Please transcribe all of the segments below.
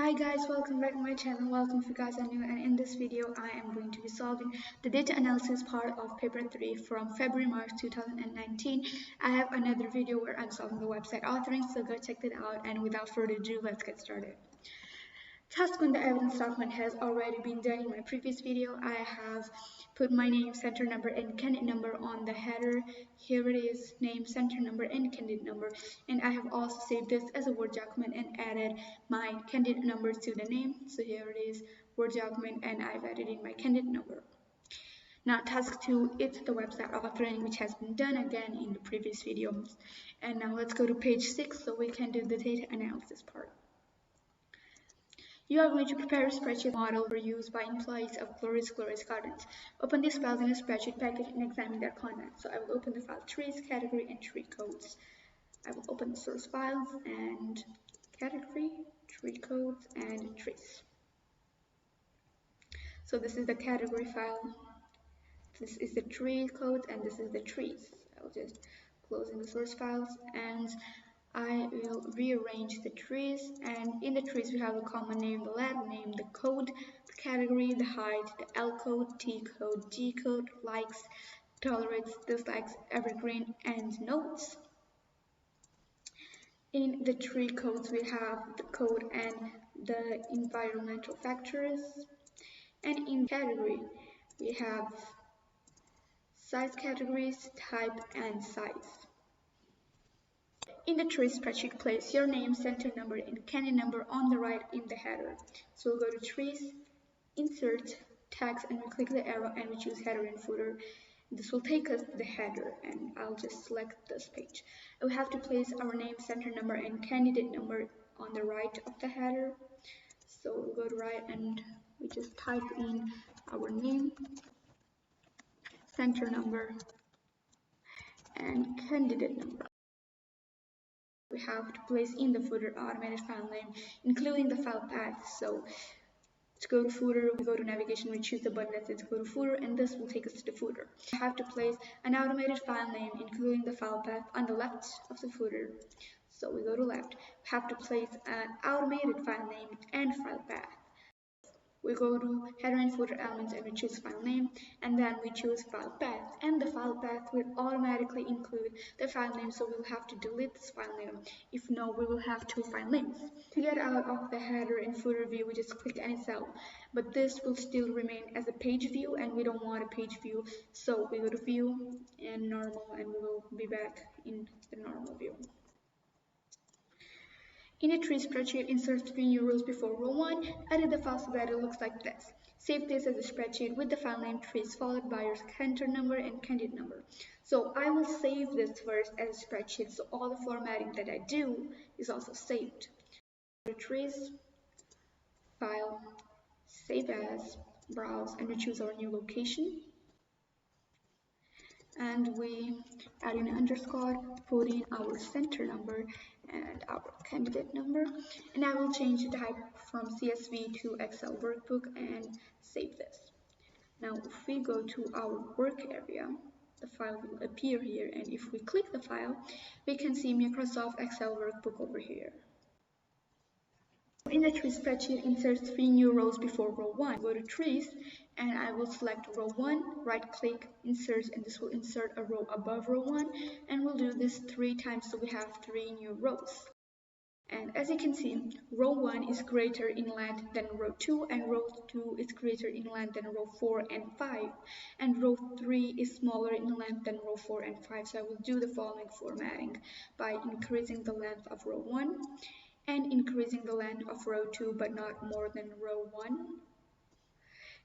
Hi guys, welcome back to my channel. Welcome if you guys are new, and in this video I am going to be solving the data analysis part of paper 3 from February-March 2019. I have another video where I'm solving the website authoring, so go check it out, and without further ado, let's get started. Task on the evidence document has already been done in my previous video. I have put my name, center number, and candidate number on the header. Here it is, name, center number, and candidate number. And I have also saved this as a Word document and added my candidate number to the name. So here it is, Word document, and I've added in my candidate number. Now task 2, it's the website authoring, which has been done again in the previous videos. And now let's go to page 6 so we can do the data analysis part. You are going to prepare a spreadsheet model for use by employees of Glorious Gardens. Open these files in a spreadsheet package and examine their content. So I will open the file trees, category, and tree codes. I will open the source files and category, tree codes, and trees. So this is the category file, this is the tree codes, and this is the trees. I'll just close in the source files, and I will rearrange the trees, and in the trees we have the common name, the lab name, the code, the category, the height, the L code, T code, G code, likes, tolerates, dislikes, evergreen, and notes. In the tree codes we have the code and the environmental factors, and in category we have size categories, type, and size. In the tree spreadsheet, place your name, center number, and candidate number on the right in the header. So we'll go to trees, insert text, and we click the arrow and we choose header and footer. This will take us to the header, and I'll just select this page. We have to place our name, center number, and candidate number on the right of the header. So we'll go to right and we just type in our name, center number, and candidate number. We have to place in the footer automated file name, including the file path. So to go to footer, we go to navigation, we choose the button that says go to footer, and this will take us to the footer. We have to place an automated file name, including the file path, on the left of the footer. So we go to left. We have to place an automated file name and file path. We go to header and footer elements and we choose file name, and then we choose file path, and the file path will automatically include the file name, so we'll have to delete this file name. If no, we will have two file names. To get out of the header and footer view, we just click any cell, but this will still remain as a page view, and we don't want a page view, so we go to view and normal, and we will be back in the normal view. In a tree spreadsheet, insert 3 new rows before row 1. Edit the file so that it looks like this. Save this as a spreadsheet with the file name trees followed by your center number and candidate number. So I will save this first as a spreadsheet, so all the formatting that I do is also saved. Go to trees, file, save as, browse, and we choose our new location. And we add in an underscore, put in our center number and our candidate number, and I will change the type from CSV to Excel workbook and save this. Now if we go to our work area, the file will appear here, and if we click the file, we can see Microsoft Excel workbook over here. In the tree spreadsheet, insert 3 new rows before row 1. Go to trees, and I will select row 1, right click, insert, and this will insert a row above row 1, and we'll do this 3 times so we have 3 new rows. And as you can see, row 1 is greater in length than row 2, and row 2 is greater in length than row 4 and 5, and row 3 is smaller in length than row 4 and 5. So I will do the following formatting by increasing the length of row 1 and increasing the length of row 2, but not more than row 1.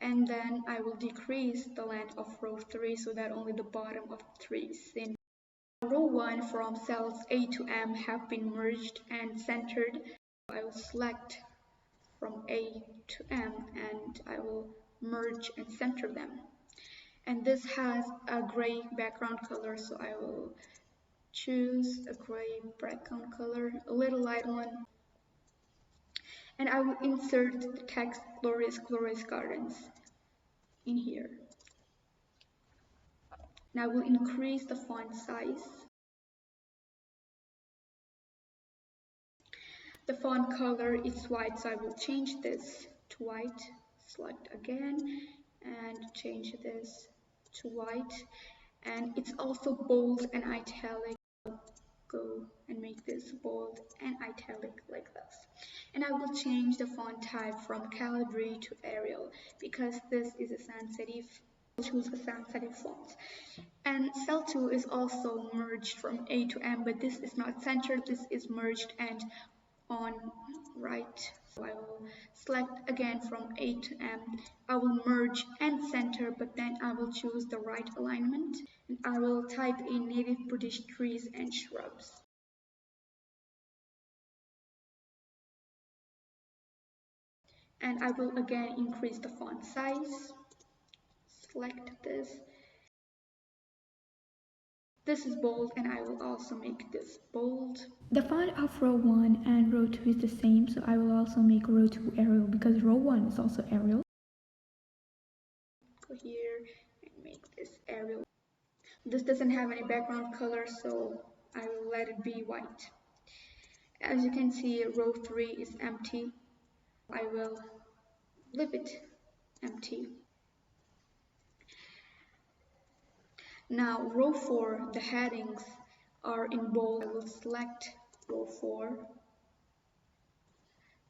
And then I will decrease the length of row 3 so that only the bottom of 3 is seen. Row 1 from cells A to M have been merged and centered. I will select from A to M and I will merge and center them. And this has a gray background color, so I will choose a gray background color, a little light one. And I will insert the text Glorious Gardens in here. Now I will increase the font size. The font color is white, so I will change this to white. Select again and change this to white. And it's also bold and italic. Go and make this bold and italic like this. And I will change the font type from Calibri to Arial because this is a sensitive. Choose a sensitive font. And cell 2 is also merged from A to M, but this is not centered, this is merged and on right. So I will select again from A to M. I will merge and center, but then I will choose the right alignment. And I will type in native British trees and shrubs. And I will again increase the font size. Select this. This is bold, and I will also make this bold. The font of row 1 and row 2 is the same, so I will also make row 2 Arial because row 1 is also Arial. Go here and make this Arial. This doesn't have any background color, so I will let it be white. As you can see, row 3 is empty. I will leave it empty. Now row 4, the headings are in bold. I will select row 4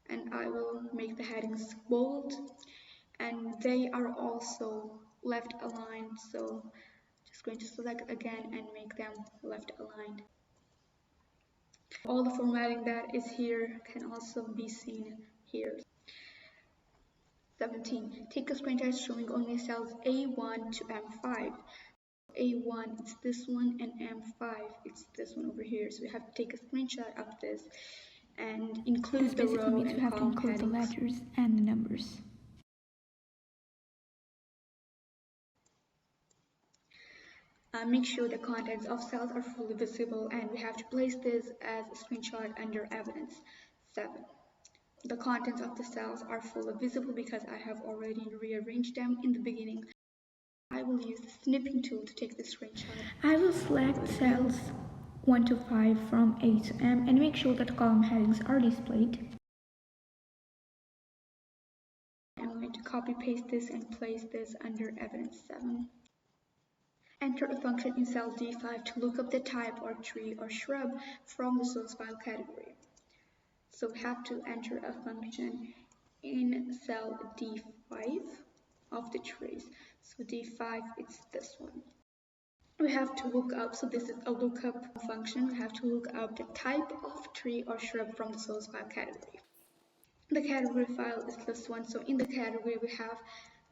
and I will make the headings bold, and they are also left aligned, so just going to select again and make them left aligned. All the formatting that is here can also be seen here. 17. Take a screenshot showing only cells A1 to M5. A1 it's this one, and M5 it's this one over here, so we have to take a screenshot of this and include the row and column headings. The letters and the numbers. Make sure the contents of cells are fully visible, and we have to place this as a screenshot under evidence 7. The contents of the cells are fully visible because I have already rearranged them in the beginning. I will use the snipping tool to take the screenshot. I will select cells 1 to 5 from A to M and make sure that column headings are displayed. I'm going to copy paste this and place this under evidence 7. Enter a function in cell D5 to look up the type or tree or shrub from the source file category. So we have to enter a function in cell D5 of the trees. So D5 it's this one. We have to look up, so this is a lookup function, we have to look up the type of tree or shrub from the source file category. The category file is this one, so in the category we have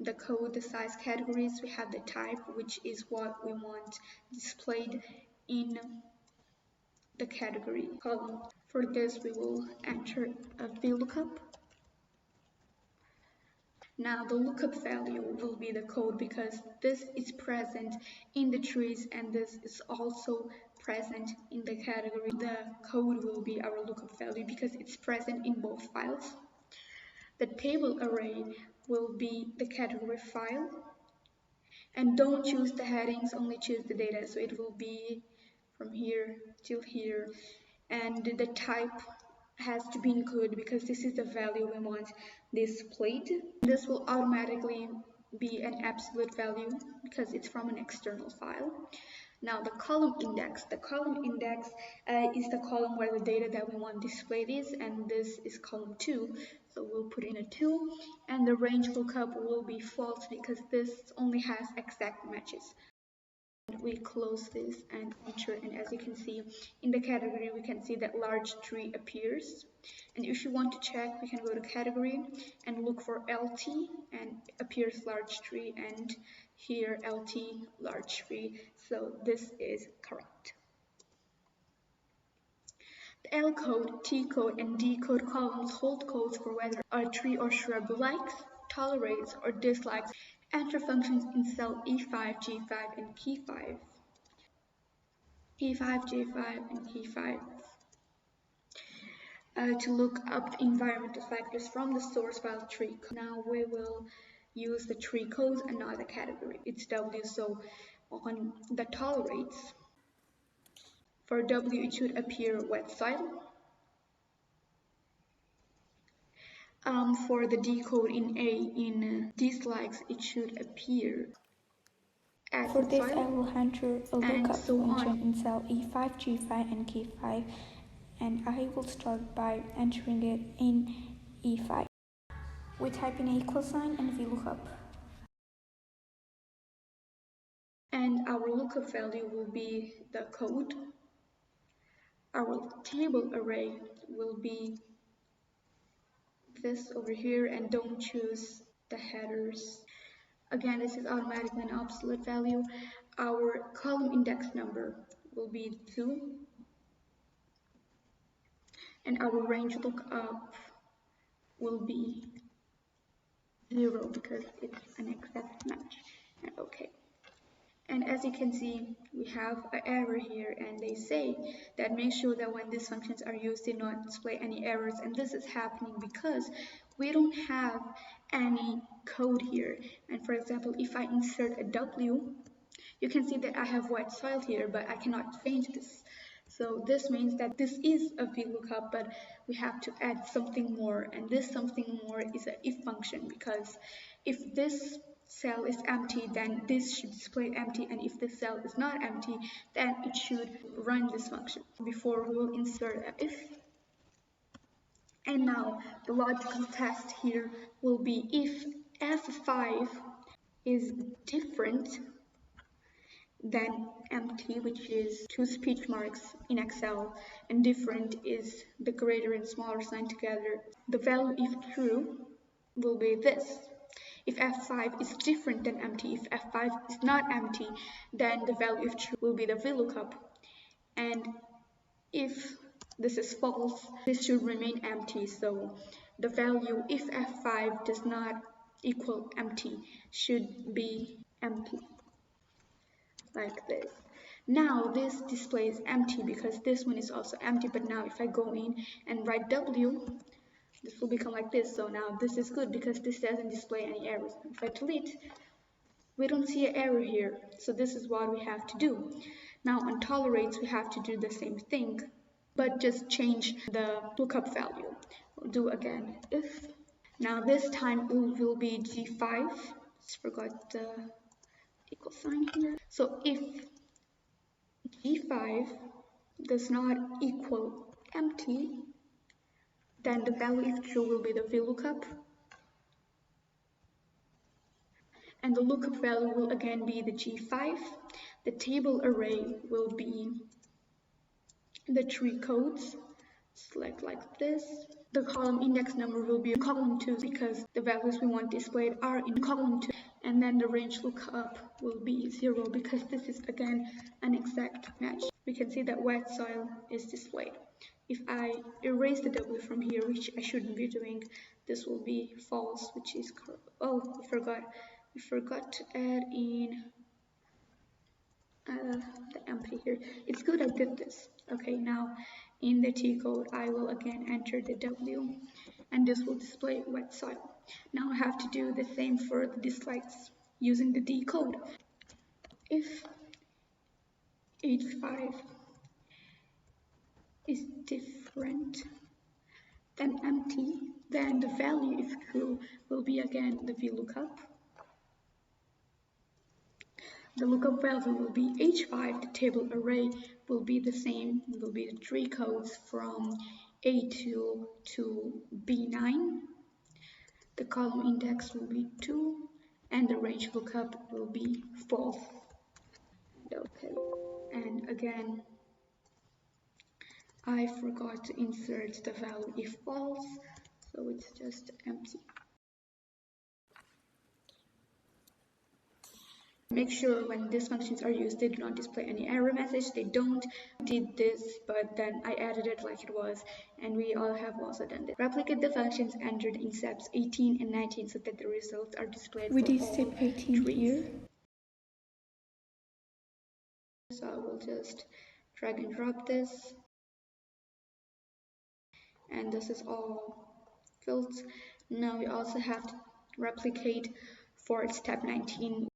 the code, the size categories, we have the type, which is what we want displayed in the category column. For this we will enter a VLOOKUP. Now the lookup value will be the code because this is present in the trees and this is also present in the category. The code will be our lookup value because it's present in both files. The table array will be the category file, and don't choose the headings, only choose the data, so it will be from here till here, and the type has to be included because this is the value we want displayed. This will automatically be an absolute value because it's from an external file. Now the column index. The column index is the column where the data that we want displayed is, and this is column 2. So we'll put in a 2, and the range lookup will be false because this only has exact matches. We close this and enter, and as you can see in the category we can see that large tree appears, and if you want to check we can go to category and look for LT and appears large tree, and here LT large tree, so this is correct. The L code, T code and D code columns hold codes for whether a tree or shrub likes, tolerates or dislikes. Enter functions in cell E5, G5 and Key5. E5, G5 and Key5 to look up the environmental factors from the source file tree. Now we will use the tree codes and not the category. It's W, so on the tolerates, for W it should appear wet soil. For the decode in dislikes, it should appear as For this, file, I will enter a lookup so function in cell E5, G5, and K5, and I will start by entering it in E5. We type in an equal sign and VLOOKUP. And our lookup value will be the code. Our table array will be this over here, and don't choose the headers. Again, this is automatic and obsolete value. Our column index number will be 2, and our range lookup will be 0 because it's an exact match. And okay. And as you can see, we have an error here, and they say that make sure that when these functions are used, they not display any errors. And this is happening because we don't have any code here. And for example, if I insert a W, you can see that I have white soil here, but I cannot change this. So this means that this is a VLOOKUP, but we have to add something more, and this something more is an if function, because if this cell is empty, then this should display empty, and if this cell is not empty, then it should run this function. Before we will insert an if. And now the logical test here will be if F5 is different than empty, which is two speech marks in Excel, and different is the greater and smaller sign together. The value, if true, will be this. If F5 is different than empty, if F5 is not empty, then the value, if true, will be the VLOOKUP. And if this is false, this should remain empty. So the value, if F5 does not equal empty, should be empty, like this. Now this displays empty because this one is also empty, but now if I go in and write W, this will become like this. So now this is good because this doesn't display any errors. If I delete, we don't see an error here. So this is what we have to do. Now on tolerates, we have to do the same thing, but just change the lookup value. We'll do again if. Now this time it will be G5. Just forgot the equal sign here. So if G5 does not equal empty, then the value, if true, will be the VLOOKUP. And the lookup value will again be the G5. The table array will be the 3 codes. Select like this. The column index number will be in column 2 because the values we want displayed are in column 2. And then the range lookup will be 0 because this is again an exact match. We can see that white soil is displayed. If I erase the W from here, which I shouldn't be doing, this will be false, which is correct. Oh, we forgot to add in the empty here. It's good I did this. Okay, now in the T code, I will again enter the W, and this will display white soil. Now I have to do the same for the dislikes using the D code. If H5 is different than empty, then the value, if true, will be again the VLOOKUP. The lookup value will be H5, the table array will be the same, it will be the 3 codes from A2 to B9. The column index will be 2, and the range lookup will be false. Okay, and again, I forgot to insert the value if false, so it's just empty. Make sure when these functions are used, they do not display any error message. They don't. Did this, but then I added it like it was, and we all have also done this. Replicate the functions entered in steps 18 and 19 so that the results are displayed. We did step 18 here. So I will just drag and drop this, and this is all filled. Now we also have to replicate for step 19.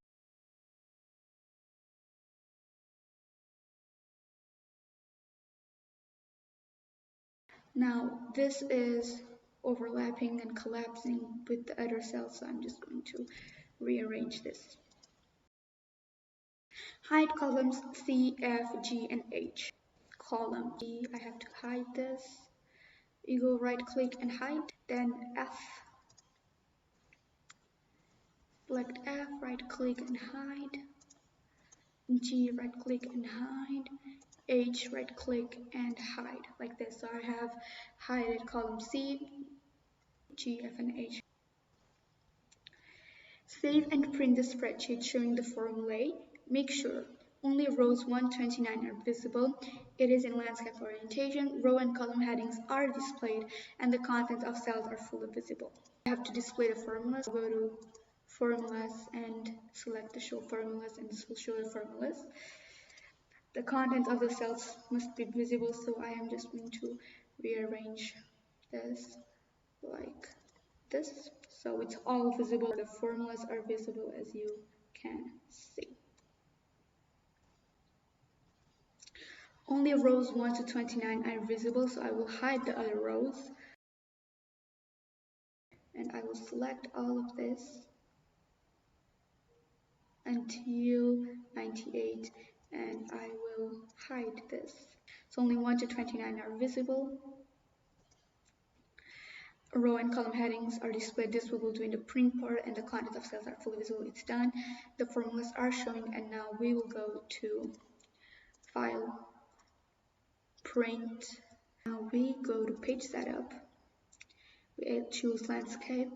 Now this is overlapping and collapsing with the other cells, so I'm just going to rearrange this. Hide columns C, F, G, and H. Column G, I have to hide this. You go right click and hide, then F. Select F, right click and hide. G, right click and hide. H, right click and hide, like this. So I have hided column C, G, F, and H. Save and print the spreadsheet showing the formulae. Make sure only rows 129 are visible. It is in landscape orientation. Row and column headings are displayed and the contents of cells are fully visible. I have to display the formulas. I'll go to formulas and select the show formulas, and this will show the formulas. The contents of the cells must be visible, so I am just going to rearrange this like this, so it's all visible. The formulas are visible, as you can see. Only rows 1 to 29 are visible, so I will hide the other rows. And I will select all of this until 98, and I will hide this. So only 1 to 29 are visible. Row and column headings are displayed. This we will do in the print part, and the content of cells are fully visible. It's done. The formulas are showing, and now we will go to File, Print. Now we go to Page Setup. We choose Landscape,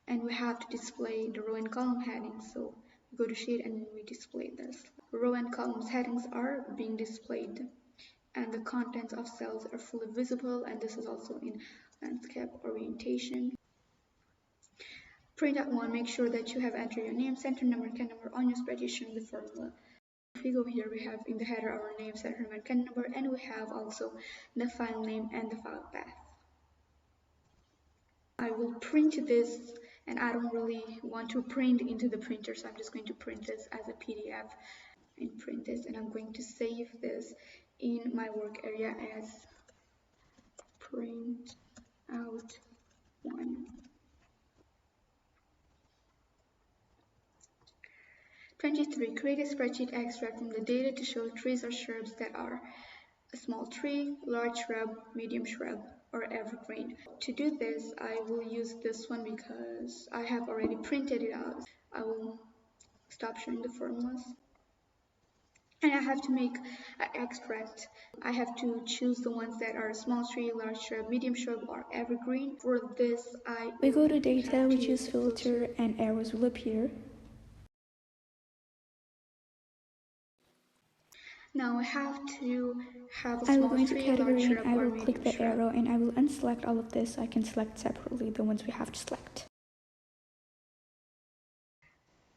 and we have to display the row and column headings. So we go to Sheet and we display this. Row and columns headings are being displayed, and the contents of cells are fully visible, and this is also in landscape orientation. Print at 1, make sure that you have entered your name, center number, can number on your spreadsheet showing the formula. If we go here, we have in the header our name, center number, can number, and we have also the file name and the file path. I will print this, and I don't really want to print into the printer, so I'm just going to print this as a PDF and print this, and I'm going to save this in my work area as print out 1. 23. Create a spreadsheet extract from the data to show trees or shrubs that are a small tree, large shrub, medium shrub, or evergreen. To do this, I will use this one because I have already printed it out. I will stop showing the formulas. And I have to make an extract. I have to choose the ones that are small tree, large shrub, medium shrub, or evergreen. For this, we go to data, we choose filter, and arrows will appear. Now I have to have a I will small go into tree, category, large and shrub, I or will medium click the shrub. arrow, and I will unselect all of this so I can select separately the ones we have to select.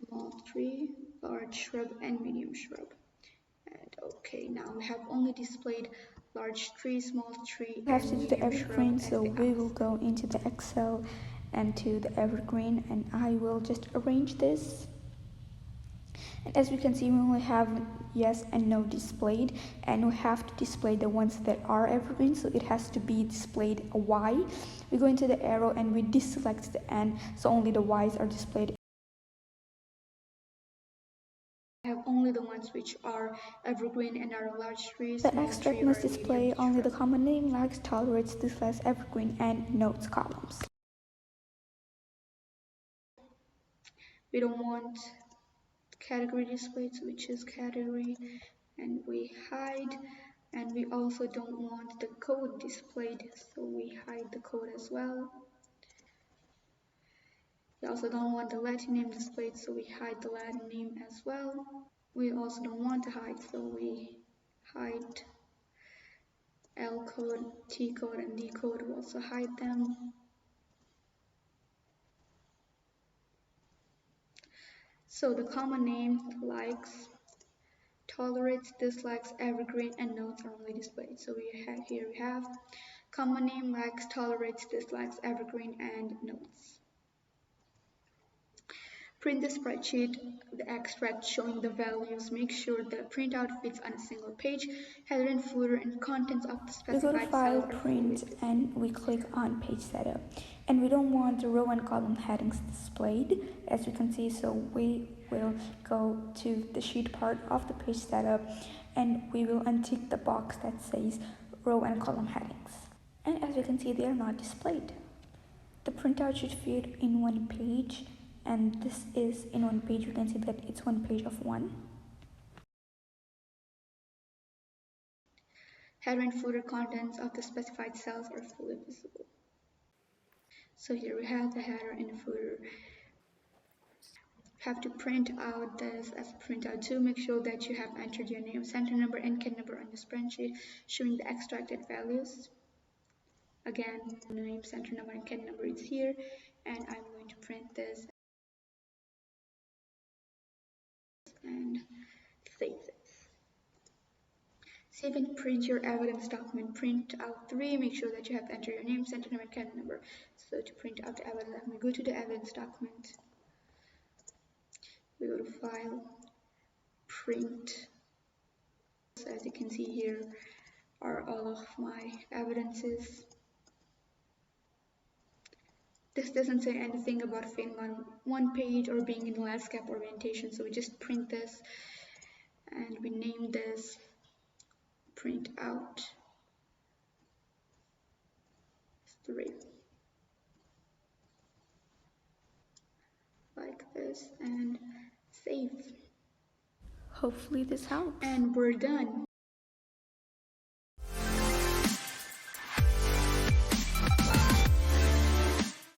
Small tree, large shrub, and medium shrub. And okay, now we have only displayed large tree, small tree, We have and to do the medium evergreen, shrub. so we will go into the Excel and to the evergreen, and I will just arrange this. And as we can see, we only have yes and no displayed, and we have to display the ones that are evergreen, so it has to be displayed a Y. We go into the arrow and we deselect the N, so only the Ys are displayed. I have only the ones which are evergreen and are large trees. The extract must display only the common name, likes, tolerates, dislikes, evergreen, and notes columns. We don't want category displayed, so we choose category and we hide. And we also don't want the code displayed, so we hide the code as well. We also don't want the Latin name displayed, so we hide the Latin name as well. We also don't want to hide, so we hide L code, T code, and D code. We also hide them. So the common name, likes, tolerates, dislikes, evergreen, and notes are only displayed. So we have common name, likes, tolerates, dislikes, evergreen, and notes. Print the spreadsheet, the extract showing the values. Make sure the printout fits on a single page. Header and footer and contents of the We go to specified File, cell are Print, and we click on Page Setup. And we don't want the row and column headings displayed, as you can see, so we will go to the sheet part of the page setup and we will untick the box that says row and column headings. And as you can see, they are not displayed. The printout should fit in one page, and this is in one page. You can see that it's one page of one. Header and footer contents of the specified cells are fully visible. So here we have the header and the footer. Have to print out this as a printout too. Make sure that you have entered your name, center number, and CAN number on the spreadsheet showing the extracted values. Again, name, center number, and CAN number is here, and I'm going to print this and save this. Save and print your evidence document. Print out 3. Make sure that you have entered your name, center number, and CAN number. So to print out the evidence document, go to the evidence document. We go to File, Print. So as you can see here are all of my evidences. This doesn't say anything about fitting on one page or being in landscape orientation, so we just print this and we name this print out 3 like this and save. Hopefully this helps. And we're done.